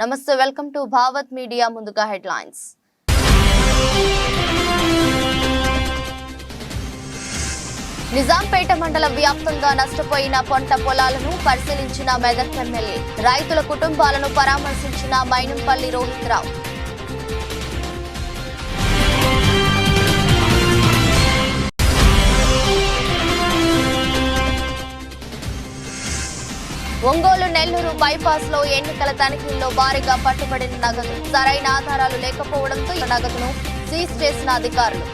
నమస్తే, welcome to Bhavat media. ముందుగా headlines. Nizampet మండల వ్యాప్తంగా నష్టపోయిన పంట పొలాలను పరిశీలించిన మెదక్ ఎమ్మెల్యే. రైతుల కుటుంబాలను పరామర్శించిన మైనంపల్లి రోహిత్ రావు. ఒంగోలు నెల్లూరు బైపాస్ లో ఎన్నికల తనిఖీల్లో భారీగా పట్టుబడిన నగదు. సరైన ఆధారాలు లేకపోవడంతో ఈ నగదును సీజ్ చేసిన అధికారులు.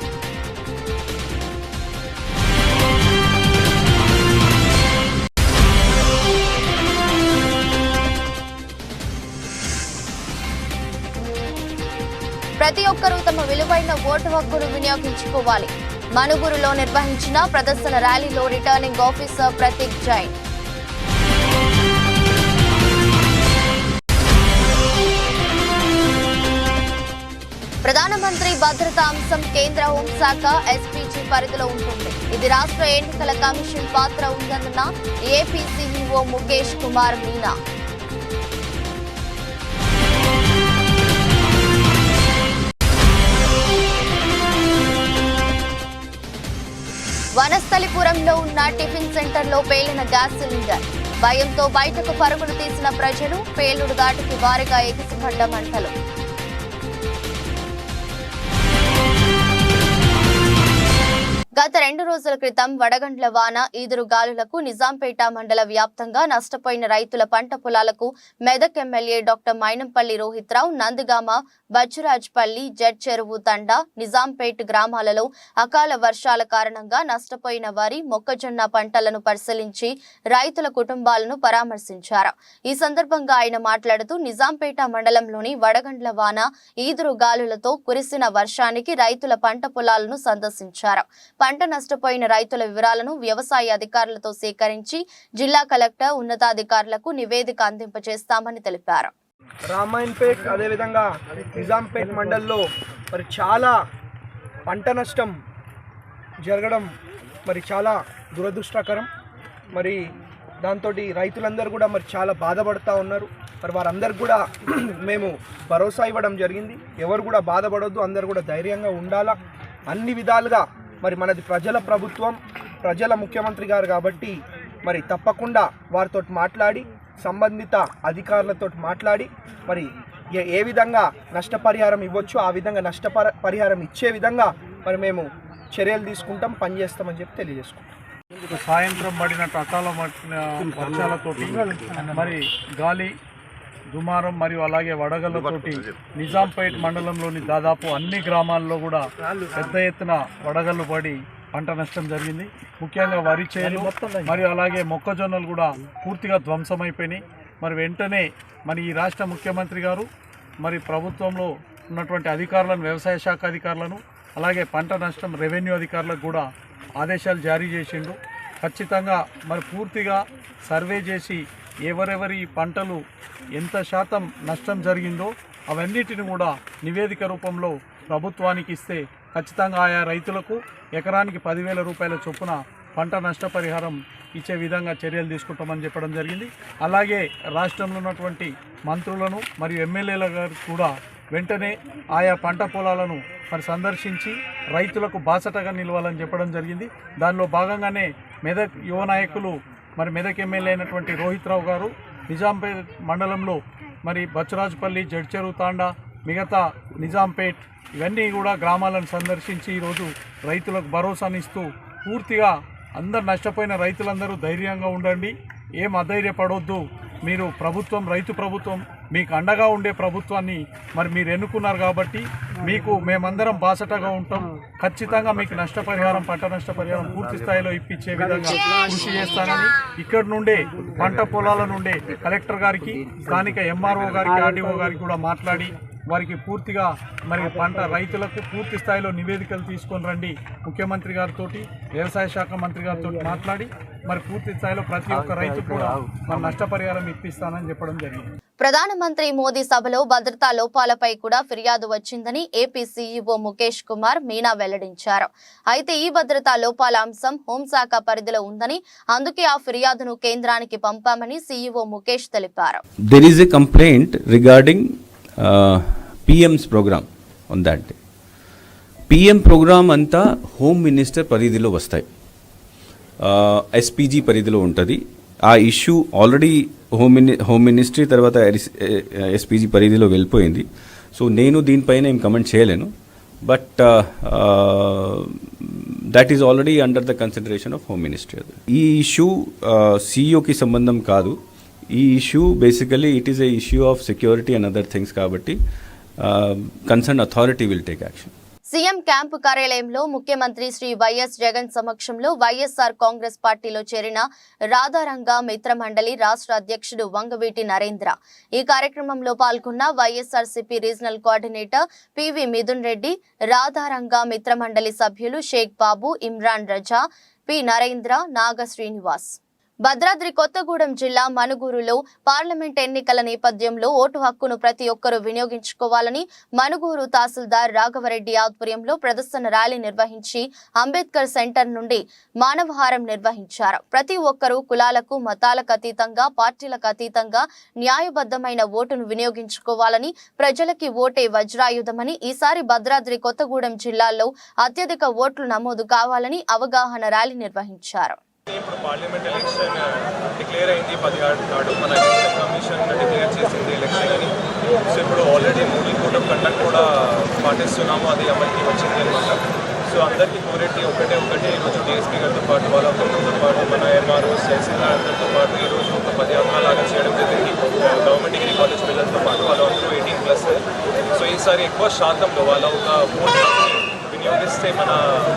ప్రతి ఒక్కరూ తమ విలువైన ఓటు హక్కును వినియోగించుకోవాలి. మనుగురులో నిర్వహించిన ప్రదర్శన ర్యాలీలో రిటర్నింగ్ ఆఫీసర్ ప్రతీక్ జైన్. ప్రధానమంత్రి భద్రతా అంశం కేంద్ర హోంశాఖ ఎస్పీజీ పరిధిలో ఉంటుంది. ఇది రాష్ట్ర ఎన్నికల కమిషన్ పాత్ర ఉందన్న ఏపీ సీఈఓ ముఖేష్ కుమార్ మీనా. వనస్థలిపురంలో ఉన్న టిఫిన్ సెంటర్లో పేలిన గ్యాస్ సిలిండర్. భయంతో బయటకు పరుగులు తీసిన ప్రజలు. పేలుడు దాటికి భారీగా ఎగిసిపడ్డ మంటలు. గత 2 రోజుల క్రితం వడగండ్ల వాన, ఈదురు గాలులకు నిజాంపేట మండల వ్యాప్తంగా నష్టపోయిన రైతుల పంట పొలాలకు మెదక్ ఎమ్మెల్యే డాక్టర్ మైనంపల్లి రోహిత్ రావు నందిగామ, బచ్చురాజ్పల్లి, జడ్ చెరువు తండా, నిజాంపేట్ గ్రామాలలో అకాల వర్షాల కారణంగా నష్టపోయిన వరి, మొక్కజొన్న పంటలను పరిశీలించి రైతుల కుటుంబాలను పరామర్శించారు. ఈ సందర్భంగా ఆయన మాట్లాడుతూ నిజాంపేట మండలంలోని వడగండ్ల వాన, ఈదురు గాలులతో కురిసిన వర్షానికి రైతుల పంట పొలాలను సందర్శించారు. పంట నష్టపోయిన రైతుల వివరాలను వ్యవసాయ అధికారులతో సేకరించి జిల్లా కలెక్టర్, ఉన్నతాధికారులకు నివేదిక అందింపజేస్తామని తెలిపారు. రామాయణపేట్ అదేవిధంగా నిజాంపేట్ మండల్లో మరి చాలా పంట నష్టం జరగడం మరి చాలా దురదృష్టకరం. మరి దాంతో రైతులందరూ కూడా మరి చాలా బాధపడుతూ ఉన్నారు. మరి వారందరికి కూడా మేము భరోసా ఇవ్వడం జరిగింది. ఎవరు కూడా బాధపడొద్దు, అందరు కూడా ధైర్యంగా ఉండాలా. అన్ని విధాలుగా మరి మనది ప్రజల ప్రభుత్వం, ప్రజల ముఖ్యమంత్రి గారు కాబట్టి మరి తప్పకుండా వారితో మాట్లాడి, సంబంధిత అధికారులతో మాట్లాడి మరి ఏ విధంగా నష్టపరిహారం ఇవ్వచ్చు ఆ విధంగా నష్టపరిహారం ఇచ్చే విధంగా మరి మేము చర్యలు తీసుకుంటాం, పనిచేస్తామని చెప్పి తెలియజేసుకుంటాం. సాయంత్రం పడినట్టు అకాల వర్షాలతోటి మరి గాలి, దుమారం మరియు అలాగే వడగళ్లతోటి నిజాంపేట్ మండలంలోని దాదాపు అన్ని గ్రామాల్లో కూడా పెద్ద ఎత్తున వడగళ్ళు పడి పంట నష్టం జరిగింది. ముఖ్యంగా వరి చేను మరియు అలాగే మొక్కజొన్నలు కూడా పూర్తిగా ధ్వంసమైపోయినాయి. మరి వెంటనే మరి ఈ రాష్ట్ర ముఖ్యమంత్రి గారు మరి ప్రభుత్వంలో ఉన్నటువంటి అధికారులను, వ్యవసాయ శాఖ అధికారులను, అలాగే పంట నష్టం రెవెన్యూ అధికారులకు కూడా ఆదేశాలు జారీ చేసిండు. ఖచ్చితంగా మరి పూర్తిగా సర్వే చేసి ఎవరెవరి పంటలు ఎంత శాతం నష్టం జరిగిందో అవన్నిటిని కూడా నివేదిక రూపంలో ప్రభుత్వానికి ఇస్తే ఖచ్చితంగా ఆయా రైతులకు ఎకరానికి 10,000 రూపాయల చొప్పున పంట నష్టపరిహారం ఇచ్చే విధంగా చర్యలు తీసుకుంటామని చెప్పడం జరిగింది. అలాగే రాష్ట్రంలో ఉన్నటువంటి మంత్రులను మరియు ఎమ్మెల్యేల గారు కూడా వెంటనే ఆయా పంట పొలాలను మరి సందర్శించి రైతులకు బాసటగా నిలవాలని చెప్పడం జరిగింది. దానిలో భాగంగానే మెదక్ యువ నాయకులు మరి మెదక్ ఎమ్మెల్యే అయినటువంటి రోహిత్ రావు గారు నిజాంపేట్ మండలంలో మరి బచ్చురాజ్పల్లి, జడ్ చెరువు తాండా, మిగతా నిజాంపేట్ ఇవన్నీ కూడా గ్రామాలను సందర్శించి ఈరోజు రైతులకు భరోసానిస్తూ పూర్తిగా అందరు నష్టపోయిన రైతులందరూ ధైర్యంగా ఉండండి, ఏం అధైర్యపడొద్దు, మీరు ప్రభుత్వం, రైతు ప్రభుత్వం, మీకు అండగా ఉండే ప్రభుత్వాన్ని మరి మీరు ఎన్నుకున్నారు కాబట్టి మీకు మేమందరం బాసటగా ఉంటాం. ఖచ్చితంగా మీకు నష్టపరిహారం, పంట నష్టపరిహారం పూర్తి స్థాయిలో ఇప్పించే విధంగా కృషి చేస్తానని ఇక్కడ నుండే పంట పొలాల నుండే కలెక్టర్ గారికి, స్థానిక ఎంఆర్ఓ గారికి, ఆర్డీఓ గారికి కూడా మాట్లాడి వారికి పూర్తిగా మరి పంట రైతులకు పూర్తి స్థాయిలో నివేదికలు తీసుకొని రండి, ముఖ్యమంత్రి గారితో వ్యవసాయ శాఖ మంత్రి గారితో మాట్లాడి మరి పూర్తి స్థాయిలో ప్రతి ఒక్క రైతు కూడా మన నష్టపరిహారం ఇప్పిస్తానని చెప్పడం జరిగింది. ప్రధానమంత్రి మోదీ సభలో భద్రతా లోపాలపై కూడా ఫిర్యాదు వచ్చిందని ఏపీ సీఈఓ ముఖేష్ కుమార్ మీనా వెల్లడించారు. అయితే ఈ భద్రతా లోపాల అంశం హోంశాఖ పరిధిలో ఉందని, అందుకే ఆ ఫిర్యాదును కేంద్రానికి పంపామని సీఈఓ ముఖేష్ తెలిపారు. There is a complaint regarding PM's program on that day. PM program అంతా హోమ్ మినిస్టర్ పరిధిలో వస్తాయి, ఎస్పీజీ పరిధిలో ఉంటుంది. ఆ ఇష్యూ ఆల్రెడీ హోమ్ మినిస్ట్రీ తర్వాత ఎస్పీజీ పరిధిలో వెళ్ళిపోయింది. సో నేను దీనిపైన ఏం కమెంట్ చేయలేను. But that is already under the consideration of home ministry. ఈ ఇష్యూ సీఈఓకి సంబంధం కాదు. ఈ issue basically it is a issue of security and other things కాబట్టి concern authority will take action. CM camp కార్యాలయంలో ముఖ్యమంత్రి శ్రీ వైఎస్ జగన్ సమక్షంలో వైఎస్ఆర్ కాంగ్రెస్ పార్టీలో చేరిన రాధారంగ మిత్ర మండలి రాష్ట్ర అధ్యక్షుడు వంగవీటి నరేంద్ర. ఈ కార్యక్రమంలో పాల్గొన్న YSRCP regional coordinator PV Mithun Reddy, Radharanga మిత్ర మండలి సభ్యులు షేక్ బాబు, ఇమ్రాన్ రజా, పి నరేంద్ర, నాగ శ్రీనివాస్. భద్రాద్రి కొత్తగూడెం జిల్లా మనుగూరులో పార్లమెంట్ ఎన్నికల నేపథ్యంలో ఓటు హక్కును ప్రతి ఒక్కరూ వినియోగించుకోవాలని మనుగూరు తహసీల్దార్ రాఘవరెడ్డి ఆధ్వర్యంలో ప్రదర్శన ర్యాలీ నిర్వహించి అంబేద్కర్ సెంటర్ నుండి మానవహారం నిర్వహించారు. ప్రతి ఒక్కరూ కులాలకు మతాలకు అతీతంగా, పార్టీలకు అతీతంగా న్యాయబద్ధమైన ఓటును వినియోగించుకోవాలని, ప్రజలకి ఓటే వజ్రాయుధమని, ఈసారి భద్రాద్రి కొత్తగూడెం జిల్లాలో అత్యధిక ఓట్లు నమోదు కావాలని అవగాహన ర్యాలీ నిర్వహించారు. ఇప్పుడు పార్లమెంట్ ఎలక్షన్ డిక్లేర్ అయింది 16 నాడు. మన ఎలక్షన్ కమిషన్ డిక్లేర్ చేసింది ఎలక్షన్ అని. సో ఇప్పుడు already Modi code of conduct కూడా పాటిస్తున్నాము, అది అమలుకి వచ్చింది అనమాట. సో అందరికీ కోరేటి ఒకటి ఈరోజు డిఎస్పీ గారితో పాటు వాళ్ళ అందరితో పాటు మన ఎంఆర్ఓస్ తహసీల్దార్ అందరితో పాటు ఈరోజు ఒక 10 లాగా చేయడం జరిగింది. గవర్నమెంట్ డిగ్రీ కాలేజ్ పిల్లలతో పాటు వాళ్ళందరూ 18+. సో ఈసారి ఎక్కువ శాతంలో వాళ్ళ ఒక ఓటు వినియోగిస్తే మన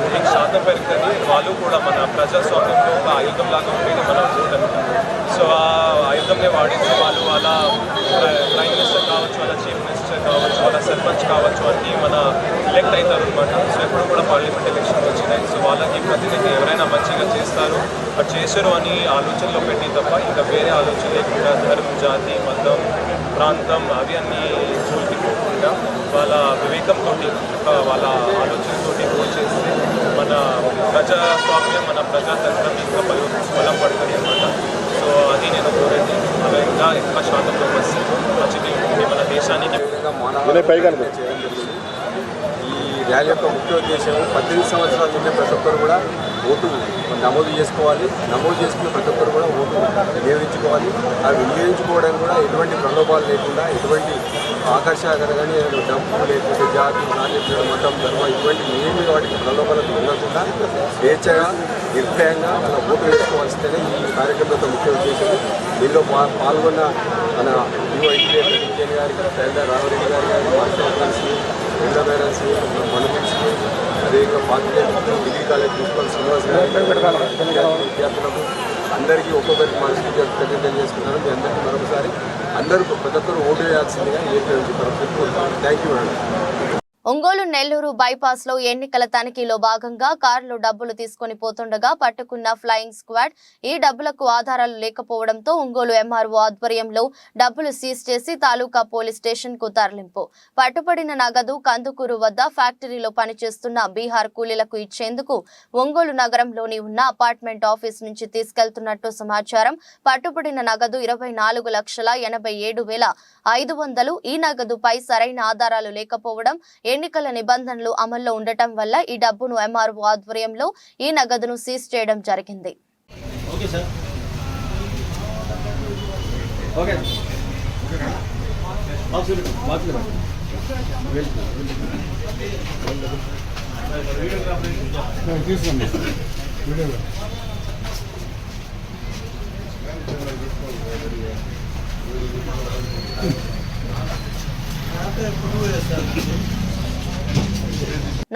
ఓటింగ్ శాతం పెరుగుతుంది. వాళ్ళు కూడా మన ప్రజాస్వామ్యంలో ఒక ఆయుధం లాగా ఉండేది మన ఓటు. సో ఆ ఆయుధంనే వాడేసి వాళ్ళు వాళ్ళ ప్రైమ్ మినిస్టర్ కావచ్చు, వాళ్ళ చీఫ్ మినిస్టర్ కావచ్చు, వాళ్ళ సర్పంచ్ కావచ్చు అన్నీ మన ఎలక్ట్ అవుతారు అనమాట. సో ఎప్పుడు కూడా పార్లమెంట్ ఎలక్షన్స్ వచ్చినాయి. సో వాళ్ళకి ప్రతినిధి ఎవరైనా మంచిగా చేస్తారు, అది చేశారు అని ఆలోచనలో పెట్టి తప్ప ఇంకా వేరే ఆలోచన లేకుండా ధర్మం, జాతి, మతం, ప్రాంతం అవి అన్నీ జోలికి పోకుండా వాళ్ళ వివేకంతో వాళ్ళ ఆలోచనతో ఓట్ చేస్తే మన ప్రజాస్వామ్యం, మన ప్రజాతంత్రం ఇంకా బలం పడుతుంది అన్నమాట. సో అది నేను కోరేది. అలా ఇంకా ఎక్కువ శాతంలో వస్తే మంచిది ఉంటుంది మన దేశానికి. ఈ ర్యాలీ యొక్క ముఖ్య ఉద్దేశం 18 సంవత్సరాల నుండి ప్రతి ఒక్కరు కూడా ఓటు నమోదు చేసుకోవాలి. నమోదు చేసుకుని ప్రతి ఒక్కరు కూడా ఓటు వినియోగించుకోవాలి. ఆ వినియోగించుకోవడానికి కూడా ఎటువంటి ప్రలోభాలు లేకుండా, ఎటువంటి ఆకర్షణ కానీ డబ్బు లేకపోతే జాతి, నాణ్యత, మతం, ధర్మం ఇటువంటి ఏమి వాటికి ప్రలోభాలకు ఉండకుండా స్వేచ్ఛగా, నిర్భయంగా మన ఓటు వేసుకోవాల్సిందే ఈ కార్యక్రమంలో ముఖ్య ఉద్దేశం. దీనిలో పాల్గొన్న మన యువ గారికి, తహసీల్దార్ రాఘవరెడ్డి గారికి, మాస్టర్స్, రెండో పేరెంట్స్, మనకి అదేవిధంగా parliament degree college principal Srinivas గారి విద్యార్థులకు అందరికీ ఒక్కొక్కరికి మనసుకి కృతజ్ఞతలు చేసుకున్నాను. మీ అందరికీ మరొకసారి అందరూ ప్రతి ఒక్కరు ఓటు వేయాల్సిందిగా ఏపీ నుంచి ప్రభుత్వం. Thank you madam. Ongole Nellore bypass లో ఎన్నికల తనిఖీలో భాగంగా కారులో డబ్బులు తీసుకుని పోతుండగా పట్టుకున్న ఫ్లయింగ్ స్క్వాడ్. ఈ డబ్బులకు ఆధారాలు లేకపోవడంతో ఒంగోలు ఎంఆర్ఓ ఆధ్వర్యంలో డబ్బులు సీజ్ చేసి తాలూకా పోలీస్ స్టేషన్ కు తరలింపు. పట్టుబడిన నగదు కందుకూరు వద్ద ఫ్యాక్టరీలో పనిచేస్తున్న బీహార్ కూలీలకు ఇచ్చేందుకు ఒంగోలు నగరంలోని ఉన్న అపార్ట్మెంట్ ఆఫీస్ నుంచి తీసుకెళ్తున్నట్టు సమాచారం. పట్టుబడిన నగదు 24,87,500. ఈ నగదుపై సరైన ఆధారాలు లేకపోవడం, ఎన్నికల నిబంధనలు అమల్లో ఉండటం వల్ల ఈ డబ్బును ఎంఆర్ఓ ఆధ్వర్యంలో ఈ నగదును సీజ్ చేయడం జరిగింది.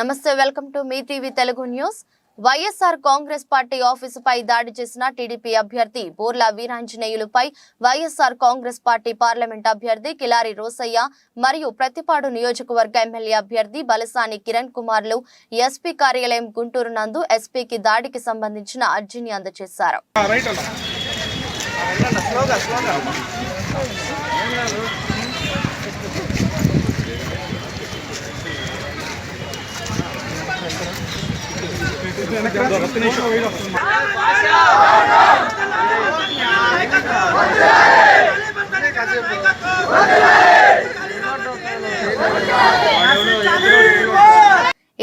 నమస్తే, welcome to Mee TV Telugu news. YSR Congress party ఆఫీసుపై దాడి చేసిన టీడీపీ అభ్యర్థి బోర్లా వీరాంజనేయులపై వైఎస్ఆర్ కాంగ్రెస్ పార్టీ పార్లమెంట్ అభ్యర్థి కిలారి రోసయ్య మరియు ప్రతిపాడు నియోజకవర్గ ఎమ్మెల్యే అభ్యర్థి బలసాని కిరణ్ కుమార్లు ఎస్పీ కార్యాలయం గుంటూరు నందు ఎస్పీకి దాడికి సంబంధించిన అర్జీని అందజేశారు.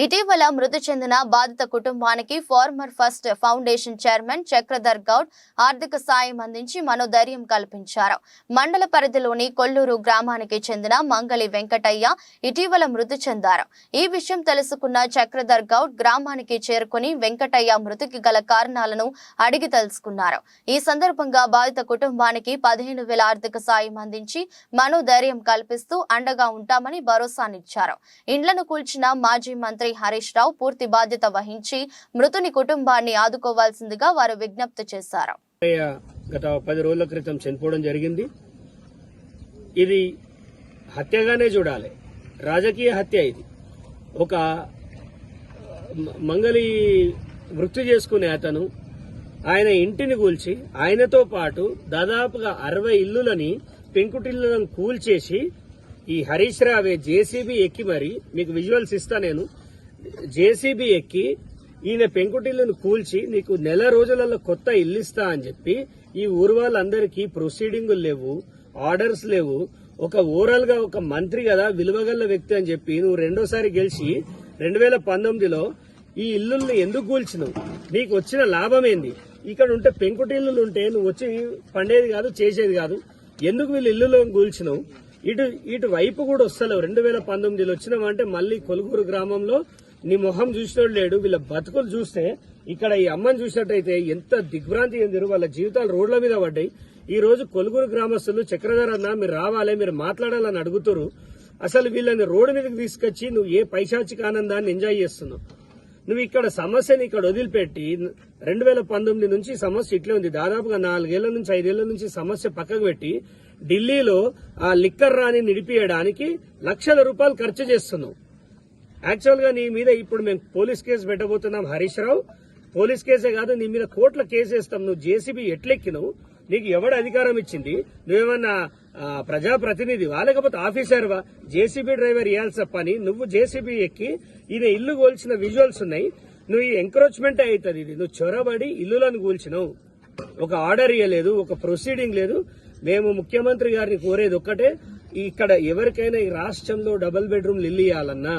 ఇటీవల మృతి చెందిన బాధిత కుటుంబానికి farmer first foundation chairman Chakradhar Goud ఆర్థిక సాయం అందించి మనోధైర్యం కల్పించారు. మండల పరిధిలోని కొల్లూరు గ్రామానికి చెందిన మంగళి వెంకటయ్య ఇటీవల మృతి చెందారు. ఈ విషయం తెలుసుకున్న చక్రధర్ గౌడ్ గ్రామానికి చేరుకుని వెంకటయ్య మృతికి గల కారణాలను అడిగి తెలుసుకున్నారు. ఈ సందర్భంగా బాధిత కుటుంబానికి 15,000 ఆర్థిక సాయం అందించి మనోధైర్యం కల్పిస్తూ అండగా ఉంటామని భరోసానిచ్చారు. ఇండ్లను కూల్చిన మాజీ మంత్రి హరీష్ రావు పూర్తి బాధ్యత వహించి మృతుని కుటుంబాన్ని ఆదుకోవాల్సిందిగా వారు విజ్ఞప్తి చేశారు. గత 10 రోజుల క్రితం చనిపోవడం జరిగింది. ఇది హత్యగానే చూడాలి, రాజకీయ హత్య. ఇది ఒక మంగళి వృత్తి చేసుకునే అతను ఆయన ఇంటిని కూల్చి ఆయనతో పాటు దాదాపుగా 60 ఇల్లులని పెంకుటిల్లులను కూల్చేసి ఈ హరీష్ రావే జేసీబీ ఎక్కి మరి మీకు విజువల్స్ ఇస్తా నేను. జేసీబీ ఎక్కి ఈయన పెంకుటిల్లును కూల్చి నీకు నెల రోజులలో కొత్త ఇల్లు ఇస్తా అని చెప్పి ఈ ఊరు వాళ్ళందరికీ ప్రొసీడింగులు లేవు, ఆర్డర్స్ లేవు. ఒక ఓవరాల్ గా ఒక మంత్రి కదా, విలువగల్ల వ్యక్తి అని చెప్పి నువ్వు రెండోసారి గెలిచి 2019లో ఈ ఇల్లుల్ని ఎందుకు కూల్చినావు? నీకు వచ్చిన లాభం ఏంది? ఇక్కడ ఉంటే పెంకుటిల్లులు ఉంటే నువ్వు వచ్చి పండేది కాదు, చేసేది కాదు. ఎందుకు వీళ్ళు ఇల్లులో కూల్చినావు? ఇటు వైపు కూడా వస్తలేవు. 2019లో వచ్చినామంటే మళ్ళీ కొలుగురు గ్రామంలో నీ మొహం చూసినోడు లేడు. వీళ్ళ బతుకులు చూస్తే ఇక్కడ ఈ అమ్మని చూసినట్టయితే ఎంత దిగ్భ్రాంతి చెందిరు. వాళ్ళ జీవితాలు రోడ్ల మీద పడ్డాయి. ఈ రోజు కొలుగురు గ్రామస్తులు చక్రధర్ అన్న మీరు రావాలి, మీరు మాట్లాడాలని అడుగుతారు. అసలు వీళ్ళని రోడ్డు మీదకి తీసుకొచ్చి నువ్వు ఏ పైశాచిక ఆనందాన్ని ఎంజాయ్ చేస్తున్నావు? నువ్వు ఇక్కడ సమస్యని ఇక్కడ వదిలిపెట్టి 2019 నుంచి సమస్య ఇట్లే ఉంది. దాదాపుగా 4 ఏళ్ల నుంచి 5 ఏళ్ల నుంచి సమస్య పక్కకు పెట్టి ఢిల్లీలో ఆ లిక్కర్ రాని నిడిపియడానికి లక్షల రూపాయలు ఖర్చు చేస్తున్నావు. యాక్చువల్ గా నీ మీద ఇప్పుడు మేము police case పెట్టబోతున్నాం Harish Rao. Police కేసే కాదు, నీ మీద కోర్టుల కేసు వేస్తాం. నువ్వు జేసీబీ ఎట్లెక్కినావు? నీకు ఎవడు అధికారం ఇచ్చింది? నువ్వేమన్నా ప్రజాప్రతినిధివా లేకపోతే ఆఫీసర్వా? జేసీబీ డ్రైవర్ ఇవ్వాల్సిన పని నువ్వు జేసీబీ ఎక్కి ఈయన ఇల్లు కూల్చిన విజువల్స్ ఉన్నాయి. నువ్వు ఈ ఎంక్రోచ్మెంట్ అవుతుంది. ఇది నువ్వు చొరబడి ఇల్లులను కూల్చినావు. ఒక ఆర్డర్ ఇవ్వలేదు, ఒక ప్రొసీడింగ్ లేదు. మేము ముఖ్యమంత్రి గారిని కోరేది ఒక్కటే, ఇక్కడ ఎవరికైనా ఈ రాష్ట్రంలో డబుల్ బెడ్రూమ్లు ఇల్లు ఇవ్వాలన్నా,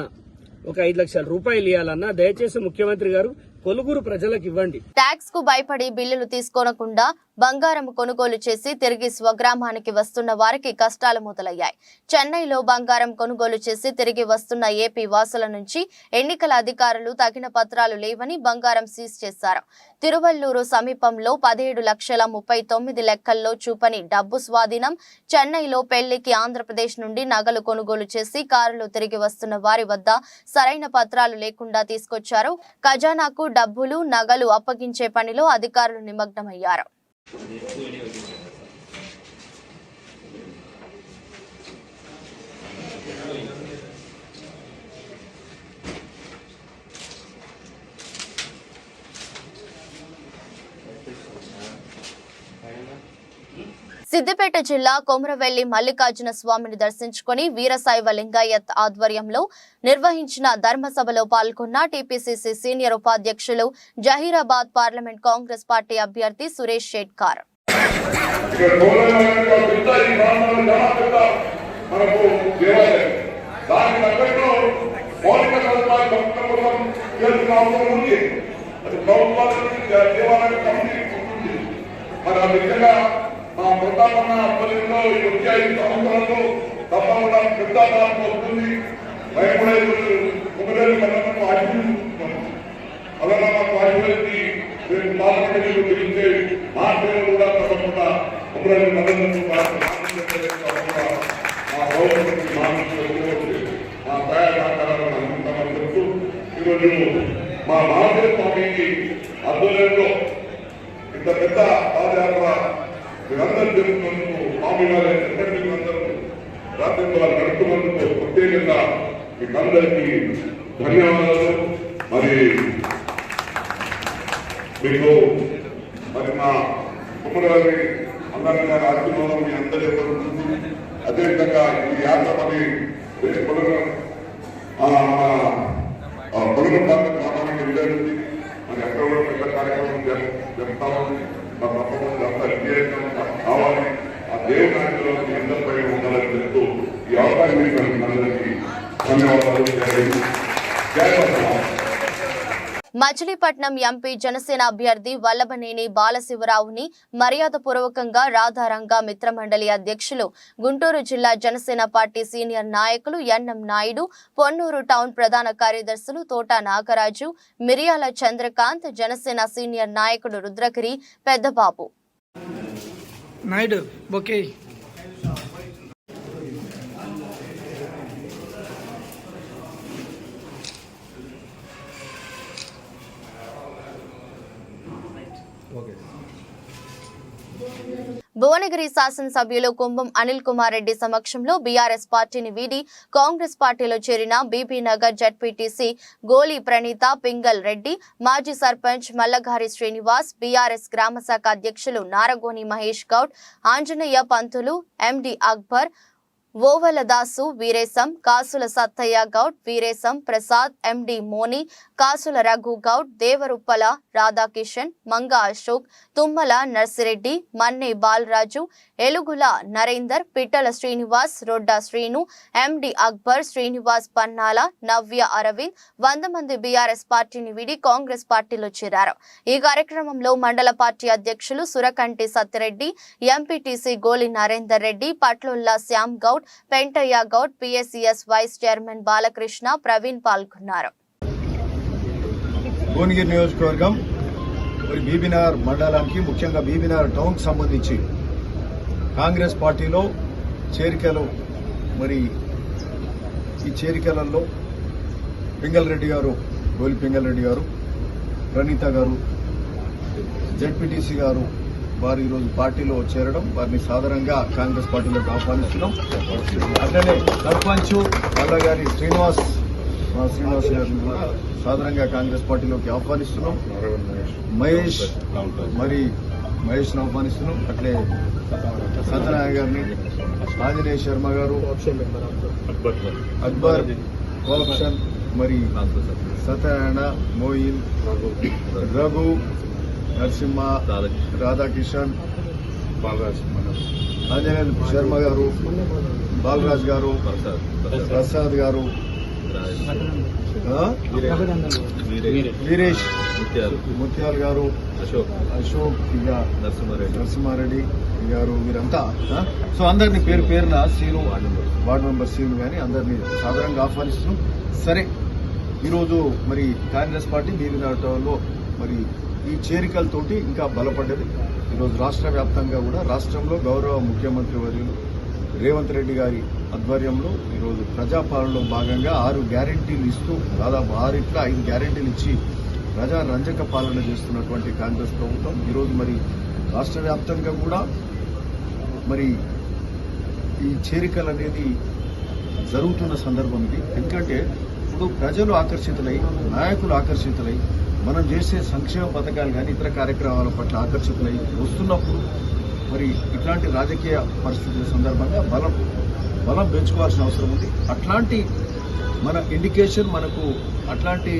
ఒక 5 లక్షల రూపాయలు ఇవ్వాలన్నా దయచేసి ముఖ్యమంత్రి గారు కొలుగురు ప్రజలకు ఇవ్వండి. ట్యాక్స్ కు భయపడి బిల్లులు తీసుకోనకుండా బంగారం కొనుగోలు చేసి తిరిగి స్వగ్రామానికి వస్తున్న వారికి కష్టాలు మొదలయ్యాయి. చెన్నైలో బంగారం కొనుగోలు చేసి తిరిగి వస్తున్న ఏపీ వాసుల నుంచి ఎన్నికల అధికారులు తగిన పత్రాలు లేవని బంగారం సీజ్ చేశారు. తిరువల్లూరు సమీపంలో 17,39,00,000 లెక్కల్లో చూపని డబ్బు స్వాధీనం. చెన్నైలో పెళ్లికి ఆంధ్రప్రదేశ్ నుండి నగలు కొనుగోలు చేసి కారులో తిరిగి వస్తున్న వారి వద్ద సరైన పత్రాలు లేకుండా తీసుకొచ్చారు. ఖజానాకు డబ్బులు నగలు అప్పగించే పనిలో అధికారులు నిమగ్నమయ్యారు. సిద్దిపేట జిల్లా కొమరవెల్లి మల్లికార్జున స్వామిని దర్శించుకుని వీరశైవ లింగాయత్ ఆధ్వర్యంలో నిర్వహించిన ధర్మసభలో పాల్గొన్న టీపీసీసీ సీనియర్ ఉపాధ్యక్షులు జహీరాబాద్ పార్లమెంట్ కాంగ్రెస్ పార్టీ అభ్యర్థి సురేష్ షెట్కార్. మా ప్రతాపన్న పల్లెల్లో ఈ వచ్చే 5 సంవత్సరాల్లో తప్పకుండా పెద్ద మార్పు వస్తుంది. భయపడేది కుమరేలు కన్నకు ఆశిస్తున్నాం. అలాగే మాకు ఆశీర్వదించి రేపు పార్లమెంట్ గురించే మార్పులు కూడా తప్పకుండా కుమరేలు కన్నకు మా గౌరవం మా ప్రయాణ సహకారాలను అందుకుంటామని చెప్తూ ఈరోజు మా మహాదేవ స్వామికి ఆధ్వర్యంలో ఇంత పెద్ద పాదయాత్ర మీరందరూ జరుగుతున్నందుకు స్వామి వారి అందరూ రాత్రి వారు నడుపుతున్నందుకు ప్రత్యేకంగా మీకందరికీ ధన్యవాదాలు. మరి మీకు మరి మా కుమ్మరారి అందరిగా ఆశీర్వాదం మీ అందరూ జరుగుతుంది. అదేవిధంగా ఈ యాత్ర మరి పొలం గ్రామానికి వెళ్ళాలి. మరి అక్కడ కూడా పెద్ద కార్యక్రమం జరుపుతామని మా తప్పకుండా అంతా విజయంగా కావాలి. ఆ దేవుని నాయకులు మీ అందరిపై ఉండాలని చెప్తూ ఈ అవకాశం అందరికీ ధన్యవాదాలు. జై శ్రీరామ్. మచిలీపట్నం ఎంపీ జనసేన అభ్యర్థి వల్లభనేని బాలశివరావుని మర్యాదపూర్వకంగా రాధారంగ మిత్రమండలి అధ్యక్షులు, గుంటూరు జిల్లా జనసేన పార్టీ సీనియర్ నాయకులు ఎన్ఎం నాయుడు, పొన్నూరు టౌన్ ప్రధాన కార్యదర్శులు తోట నాగరాజు, మిరియాల చంద్రకాంత్, జనసేన సీనియర్ నాయకుడు రుద్రగిరి పెద్దబాబు నాయుడు బొకే భువనగిరి శాసనసభ్యులు కుంభం అనిల్ కుమార్ రెడ్డి సమక్షంలో బీఆర్ఎస్ పార్టీని వీడి కాంగ్రెస్ పార్టీలో చేరిన బీబీ నగర్ జడ్పీటీసీ గోలి ప్రణీత పింగల్ రెడ్డి, మాజీ సర్పంచ్ మల్లగారి శ్రీనివాస్, బీఆర్ఎస్ గ్రామ శాఖ అధ్యక్షులు నారగోని మహేష్ గౌడ్, ఆంజనేయ పంతులు, ఎండి అక్బర్, ఓవలదాసు వీరేశం, కాసుల సత్తయ్య గౌడ్, వీరేశం ప్రసాద్, ఎండి మోని, కాసుల రఘు గౌడ్, దేవరుప్పల రాధాకిషన్, మంగ అశోక్, తుమ్మల నర్సిరెడ్డి, మన్నే బాలరాజు, ఎలుగుల నరేందర్, పిట్టల శ్రీనివాస్, రొడ్డా శ్రీను, ఎండి అక్బర్, శ్రీనివాస్ పన్నాల, నవ్య అరవింద్ 100 మంది బీఆర్ఎస్ పార్టీని వీడి కాంగ్రెస్ పార్టీలో చేరారు. ఈ కార్యక్రమంలో మండల పార్టీ అధ్యక్షులు Surakanti Satyareddy, MPTC Goli Narender Reddy, Patlulla Shyam Goud, Pentaiah Goud, PSCS vice chairman Balakrishna, Praveen పాల్గొన్నారు. భువనగిరి నియోజకవర్గం మరి బీబీనగర్ మండలానికి, ముఖ్యంగా బీబీనగర్ టౌన్ కి సంబంధించి కాంగ్రెస్ పార్టీలో చేరికలు, మరి ఈ చేరికలలో పింగల్ రెడ్డి గారు, గోలి పింగల్ రెడ్డి గారు, ప్రణీత గారు, జెడ్పీటీసీ గారు వారు ఈరోజు పార్టీలో చేరడం, వారిని సాధారణంగా కాంగ్రెస్ పార్టీలోకి ఆహ్వానిస్తున్నాం. అట్లనే సర్పంచ్ మల్లగారి శ్రీనివాస్ గారిని కూడా సాధారణంగా కాంగ్రెస్ పార్టీలోకి ఆహ్వానిస్తున్నాం. మహేష్ను ఆహ్వానిస్తున్నాం. అట్లే సత్యనారాయణ గారిని, ఆంజనేయ శర్మ గారు, అక్బర్, కోప్షన్, మరి సత్యనారాయణ, మోయిన్, రఘు, నరసింహ, రాధాకిషన్, ఆంజనేయ శర్మ గారు, బాలరాజ్ గారు, ప్రసాద్ గారు, వీరేష్, ముత్యాల్ గారు, అశోక్, ఇక నరసింహారెడ్డి గారు, వీరంతా సో అందరినీ పేరు పేరున సీను, వార్డు మెంబర్ సీను కానీ అందరినీ సాధారణంగా ఆహ్వానిస్తున్నాం. సరే, ఈరోజు మరి కాంగ్రెస్ పార్టీ బీబీనగర్ టౌన్లో మరి ఈ చేరికలతోటి ఇంకా బలపడ్డది. ఈరోజు రాష్ట్ర వ్యాప్తంగా కూడా రాష్ట్రంలో గౌరవ ముఖ్యమంత్రి వర్యులు రేవంత్ రెడ్డి గారి ఆధ్వర్యంలో ఈరోజు ప్రజాపాలనలో భాగంగా 6 గ్యారెంటీలు ఇస్తూ దాదాపు 5 గ్యారెంటీలు ఇచ్చి ప్రజా రంజక పాలన చేస్తున్నటువంటి కాంగ్రెస్ ప్రభుత్వం ఈరోజు మరి రాష్ట్ర వ్యాప్తంగా కూడా మరి ఈ చేరికలు అనేది జరుగుతున్న సందర్భం ఇది. ఎందుకంటే ఇప్పుడు ప్రజలు ఆకర్షితులై, నాయకులు ఆకర్షితులై, మనం చేసే సంక్షేమ పథకాలు కానీ ఇతర కార్యక్రమాల పట్ల ఆకర్షితులై వస్తున్నప్పుడు మరి ఇట్లాంటి రాజకీయ పరిస్థితుల సందర్భంగా బలం పెంచుకోవాల్సిన అవసరం ఉంది. అట్లాంటి మన ఇండికేషన్ మనకు అట్లాంటి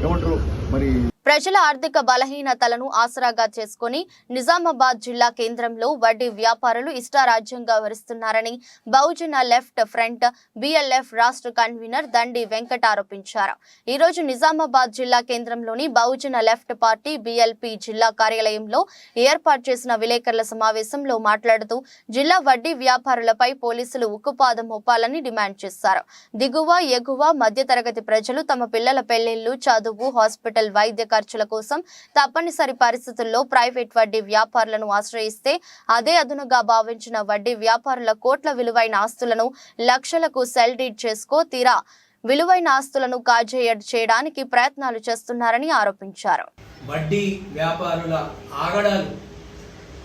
ఏమంటారు మరి ప్రజల ఆర్థిక బలహీనతలను ఆసరాగా చేసుకుని నిజామాబాద్ జిల్లా కేంద్రంలో వడ్డీ వ్యాపారులు ఇష్టారాజ్యంగా వరిస్తున్నారని బహుజన లెఫ్ట్ ఫ్రంట్ బిఎల్ఎఫ్ రాష్ట్ర కన్వీనర్ దండి వెంకట ఆరోపించారు. ఈ రోజు నిజామాబాద్ జిల్లా కేంద్రంలోని బహుజన లెఫ్ట్ పార్టీ బిఎల్పి జిల్లా కార్యాలయంలో ఏర్పాటు చేసిన విలేకరుల సమావేశంలో మాట్లాడుతూ జిల్లా వడ్డీ వ్యాపారులపై పోలీసులు ఉక్కుపాదం మోపాలని డిమాండ్ చేశారు. దిగువ, ఎగువ, మధ్యతరగతి ప్రజలు తమ పిల్లల పెళ్లిళ్లు, చదువు, హాస్పిటల్, వైద్య ఖర్చుల కోసం తప్పనిసరి పరిస్థితుల్లో ప్రైవేట్ వడ్డీ వ్యాపారులను ఆశ్రయిస్తే అదే అదునుగా భావించిన వడ్డీ వ్యాపారుల కోట్ల విలువైన ఆస్తులను లక్షలకు సెల్ డీడ్ చేసుకో తీరా విలువైన ఆస్తులను చేయడానికి ప్రయత్నాలు చేస్తున్నారని ఆరోపించారు. వడ్డీ వ్యాపారుల ఆగడాలు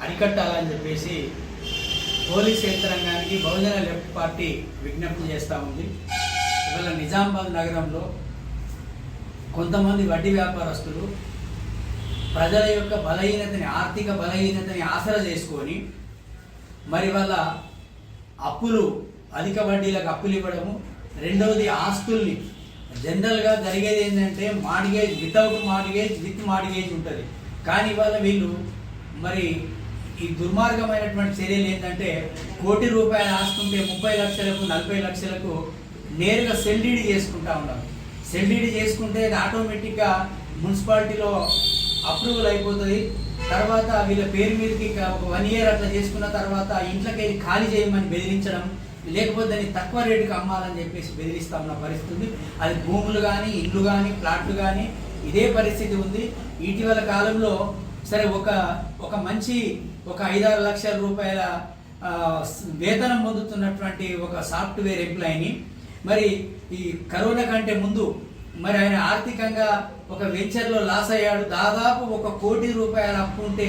అరికట్టాలని చెప్పేసి పోలీస్ యంత్రాంగానికి బహుజన లెఫ్ట్ పార్టీ విజ్ఞప్తి చేస్తూ ఉంది. ఇవాళ నిజామాబాద్ నగరంలో కొంతమంది వడ్డీ వ్యాపారస్తులు ప్రజల యొక్క బలహీనతని, ఆర్థిక బలహీనతని ఆసరా చేసుకొని మరి వాళ్ళ అప్పులు, అధిక వడ్డీలకు అప్పులు ఇవ్వడము, రెండవది ఆస్తుల్ని జనరల్గా జరిగేది ఏంటంటే mortgage, without mortgage, with mortgage ఉంటుంది. కానీ ఇవాళ వీళ్ళు మరి ఈ దుర్మార్గమైనటువంటి చర్యలు ఏంటంటే ₹1 కోటి ఆస్తుంటే 30 లక్షలకు 40 లక్షలకు నేరుగా సెల్డీడీ చేసుకుంటా ఉన్నారు. సెల్డీడీ చేసుకుంటే అది ఆటోమేటిక్గా మున్సిపాలిటీలో అప్రూవల్ అయిపోతుంది. తర్వాత వీళ్ళ పేరు మీదకి ఒక 1 ఇయర్ అట్లా చేసుకున్న తర్వాత ఇంట్లోకి వెళ్ళి ఖాళీ చేయమని బెదిరించడం, లేకపోతే దాన్ని తక్కువ రేటుకి అమ్మాలని చెప్పేసి బెదిరిస్తా ఉన్న పరిస్థితి. అది భూములు కానీ, ఇల్లు కానీ, ప్లాట్లు కానీ ఇదే పరిస్థితి ఉంది. ఇటీవల కాలంలో సరే ఒక మంచి ఒక 5-6 లక్షల రూపాయల వేతనం పొందుతున్నటువంటి ఒక సాఫ్ట్వేర్ ఎంప్లాయీని మరి ఈ కరోనా కంటే ముందు మరి ఆయన ఆర్థికంగా ఒక వెంచర్లో లాస్ అయ్యాడు. దాదాపు ₹1 కోటి అప్పు ఉంటే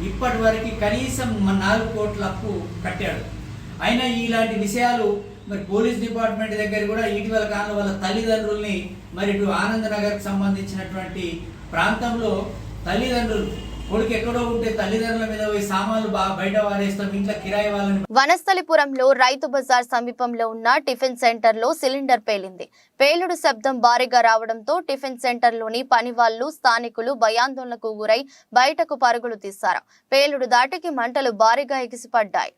ఇప్పటి వరకు కనీసం 4 కోట్ల అప్పు కట్టాడు. అయినా ఇలాంటి విషయాలు మరి పోలీస్ డిపార్ట్మెంట్ దగ్గర కూడా ఇటీవల కాలంలో వాళ్ళ తల్లిదండ్రుల్ని మరి ఇటు ఆనందనగర్కి సంబంధించినటువంటి ప్రాంతంలో తల్లిదండ్రులు కొడుకు ఎక్కడో ఉంటే తల్లిదండ్రుల మీద పోయి సామాన్లు బయట వారేస్తాం, ఇంట్లో కిరాయి వాళ్ళని. వనస్థలిపురంలో రైతు బజార్ సమీపంలో ఉన్న టిఫిన్ సెంటర్ లో సిలిండర్ పేలింది. పేలుడు శబ్దం భారీగా రావడంతో టిఫిన్ సెంటర్ లోని పనివాళ్లు, స్థానికులు భయాందోళనకు గురై బయటకు పరుగులు తీశారు. పేలుడు దాటికి మంటలు భారీగా ఎగిసిపడ్డాయి.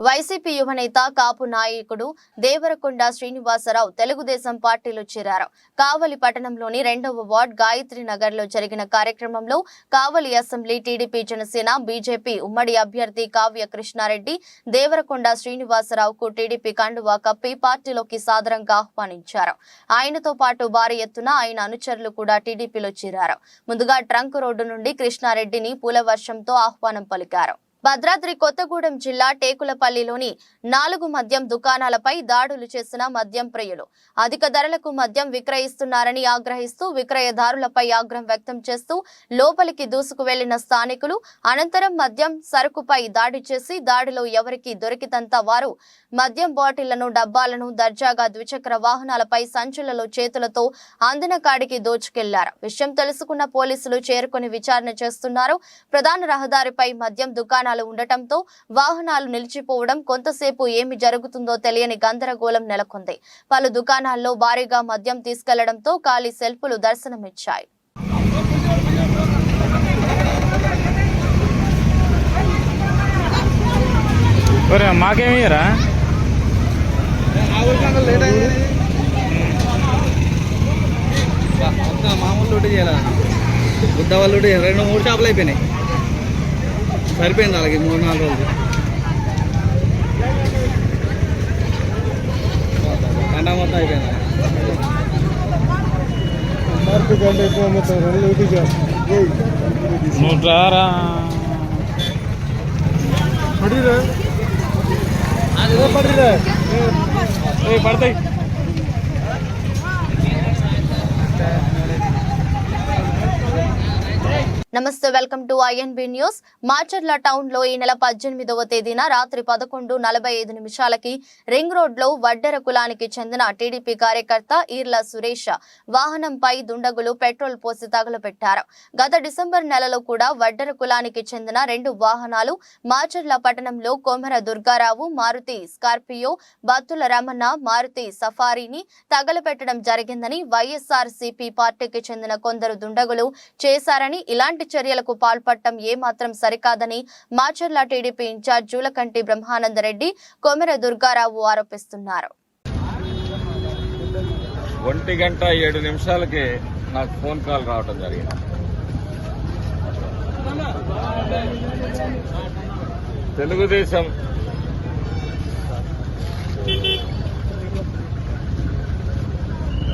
వైసీపీ యువనేత కాపు నాయకుడు దేవరకొండ శ్రీనివాసరావు తెలుగుదేశం పార్టీలో చేరారు. కావలి పట్టణంలోని 2వ వార్డ్ గాయత్రి నగర్ లో జరిగిన కార్యక్రమంలో కావలి అసెంబ్లీ టీడీపీ, జనసేన, బీజేపీ ఉమ్మడి అభ్యర్థి కావ్య కృష్ణారెడ్డి దేవరకొండ శ్రీనివాసరావుకు టీడీపీ కండువా కప్పి పార్టీలోకి సాదరంగా ఆహ్వానించారు. ఆయనతో పాటు భారీ ఎత్తున ఆయన అనుచరులు కూడా టీడీపీలో చేరారు. ముందుగా ట్రంక్ రోడ్డు నుండి కృష్ణారెడ్డిని పూలవర్షంతో ఆహ్వానం పలికారు. భద్రాద్రి కొత్తగూడెం జిల్లా టేకులపల్లిలోని 4 మద్యం దుకాణాలపై దాడులు చేసిన మద్యం ప్రియులు అధిక ధరలకు మద్యం విక్రయిస్తున్నారని ఆగ్రహిస్తూ విక్రయదారులపై ఆగ్రహం వ్యక్తం చేస్తూ లోపలికి దూసుకు వెళ్లిన స్థానికులు అనంతరం మద్యం సరుకుపై దాడి చేసి దాడిలో ఎవరికి దొరికితంత వారు మద్యం బాటిళ్లను, డబ్బాలను దర్జాగా ద్విచక్ర వాహనాలపై సంచులలో చేతులతో అందిన కాడికి దోచుకెళ్లారు. విషయం తెలుసుకున్న పోలీసులు చేరుకుని విచారణ చేస్తున్నారు. ప్రధాన రహదారిపై మద్యం దుకాణాలు ఉండటంతో వాహనాలు నిలిచిపోవడం, కొంతసేపు ఏమి జరుగుతుందో తెలియని గందరగోళం నెలకొంది. పలు దుకాణాల్లో భారీగా మద్యం తీసుకెళ్లడంతో ఖాళీ సెల్ఫులు దర్శనమిచ్చాయి. మామూలు లూటీ చేయాలి, బుద్ధ వాళ్ళు 2-3 షాపులు అయిపోయినాయి. సరిపోయింది అలాగే 3-4 రోజులు. గంట మొత్తం అయిపోయింది. పడతాయి. నమస్తే, welcome to INB news. Macherla town లో ఈ నెల 18వ తేదీన రాత్రి 11:45 రింగ్ రోడ్ లో వడ్డెర కులానికి చెందిన టీడీపీ కార్యకర్త ఈర్ల సురేష్ వాహనంపై దుండగులు పెట్రోల్ పోసి తగులబెట్టారు. గత డిసెంబర్ నెలలో కూడా వడ్డెర కులానికి చెందిన 2 వాహనాలు మాచర్ల పట్టణంలో కొమెర దుర్గారావు మారుతి స్కార్పియో, బత్తుల రమణ మారుతి సఫారీని తగలబెట్టడం జరిగిందని వైఎస్ఆర్సీపీ పార్టీకి చెందిన కొందరు దుండగులు చేశారని, ఇలాంటి చర్యలకు పాల్పడటం ఏమాత్రం సరికాదని మాచర్ల టీడీపీ ఇన్ఛార్జ్ జూలకంటి బ్రహ్మానందరెడ్డి, కొమెర దుర్గారావు ఆరోపిస్తున్నారు. 1:07 నాకు ఫోన్ కాల్ రావడం జరిగింది. తెలుగుదేశం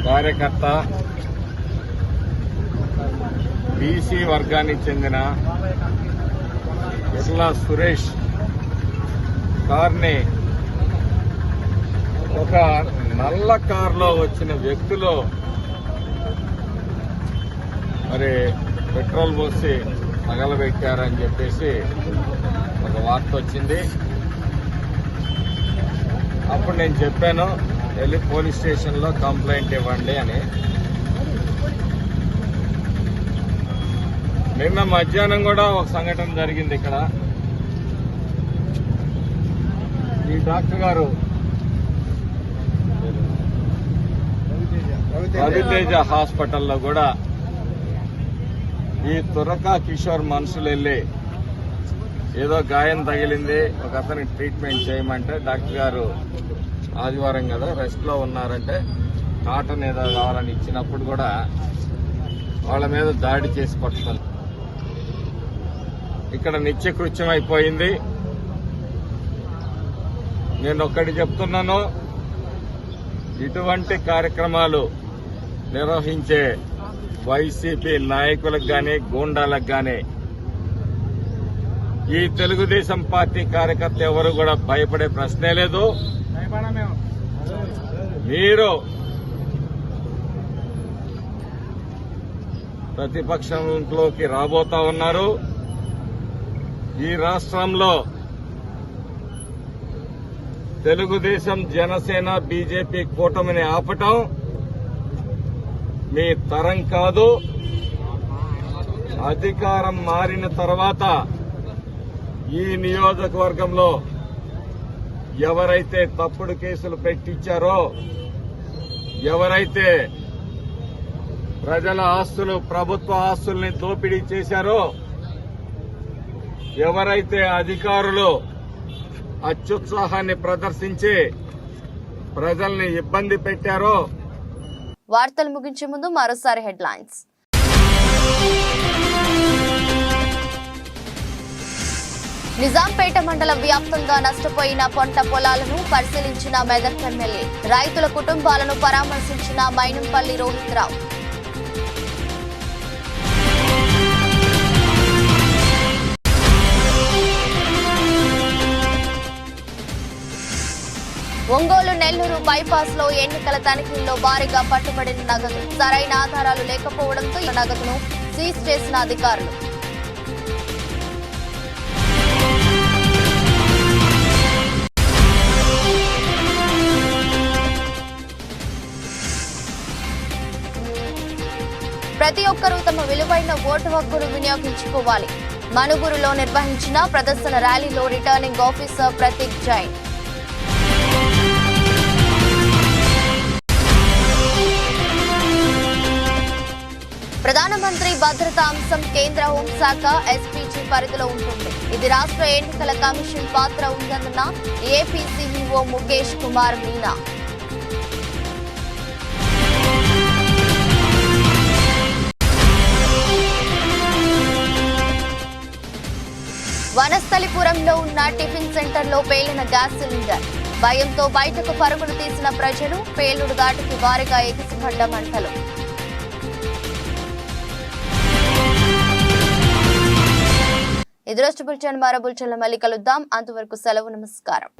కార్యకర్త బీసీ వర్గానికి చెందిన ఇర్లా సురేష్ కార్ని ఒక నల్ల కారులో వచ్చిన వ్యక్తులు మరి పెట్రోల్ పోసి తగలబెట్టారని చెప్పేసి ఒక వార్త వచ్చింది. అప్పుడు నేను చెప్పాను, వెళ్ళి పోలీస్ స్టేషన్లో కంప్లైంట్ ఇవ్వండి అని. నిన్న మధ్యాహ్నం కూడా ఒక సంఘటన జరిగింది ఇక్కడ. ఈ డాక్టర్ గారు రవితేజ హాస్పిటల్లో కూడా ఈ తురకా కిషోర్ మనుషులు వెళ్ళి ఏదో గాయం తగిలింది, ఒక అతనికి ట్రీట్మెంట్ చేయమంటే డాక్టర్ గారు ఆదివారం కదా రెస్ట్ లో ఉన్నారంటే కాటన్ ఏదో కావాలని ఇచ్చినప్పుడు కూడా వాళ్ళ మీద దాడి చేసి పట్టుకుంది. ఇక్కడ నిత్యకృత్యం అయిపోయింది. నేను ఒక్కటి చెప్తున్నాను, ఇటువంటి కార్యక్రమాలు నిర్వహించే వైసీపీ నాయకులకు గాని గూండాలకు గాని ఈ తెలుగుదేశం పార్టీ కార్యకర్త ఎవరు కూడా భయపడే ప్రశ్నే లేదు. మీరు ప్రతిపక్షంలోకి రాబోతా ఉన్నారు. ఈ రాష్ట్రంలో తెలుగుదేశం, జనసేన, బీజేపీ కూటమిని ఆపటం మీ తరం కాదు. అధికారం మారిన తర్వాత ఈ నియోజకవర్గంలో ఎవరైతే తప్పుడు కేసులు పెట్టించారో, ఎవరైతే ప్రజల ఆస్తులు, ప్రభుత్వ ఆస్తుల్ని దోపిడీ చేశారో, ఎవరైతే అధికారులు అత్యుత్సాహాన్ని ప్రదర్శించి ప్రజల్ని ఇబ్బంది పెట్టారో. వార్తలు ముగించే ముందు మరోసారి హెడ్లైన్స్. నిజాంపేట మండల వ్యాప్తంగా నష్టపోయిన పంట పొలాలను పరిశీలించిన మెదక్ ఎమ్మెల్యే. రైతుల కుటుంబాలను పరామర్శించిన మైనంపల్లి రోహిత్ రావు. ఒంగోలు నెల్లూరు బైపాస్ లో ఎన్నికల తనిఖీల్లో భారీగా పట్టుబడిన నగదు. సరైన ఆధారాలు లేకపోవడంతో ఈ నగదును సీజ్ చేసిన అధికారులు. ప్రతి ఒక్కరూ తమ విలువైన ఓటు హక్కును వినియోగించుకోవాలి. మనుగురులో నిర్వహించిన ప్రదర్శన ర్యాలీలో రిటర్నింగ్ ఆఫీసర్ ప్రతీక్ జైన్. ప్రధానమంత్రి భద్రతా అంశం కేంద్ర హోంశాఖ ఎస్పీజీ పరిధిలో ఉంటుంది. ఇది రాష్ట్ర ఎన్నికల కమిషన్ పాత్ర ఉందన్న ఏపీ సీఈఓ ముఖేష్ కుమార్ మీనా. వనస్థలిపురంలో ఉన్న టిఫిన్ సెంటర్లో పేలిన గ్యాస్ సిలిండర్. భయంతో బయటకు పరుగులు తీసిన ప్రజలు. పేలుడు దాటికి భారీగా ఎగిసిపడ్డ మంటలు. ఎదురొచ్చి బుల్చన్ మరో బుల్చన్ల మళ్ళీ కలుద్దాం. అంతవరకు సెలవు. నమస్కారం.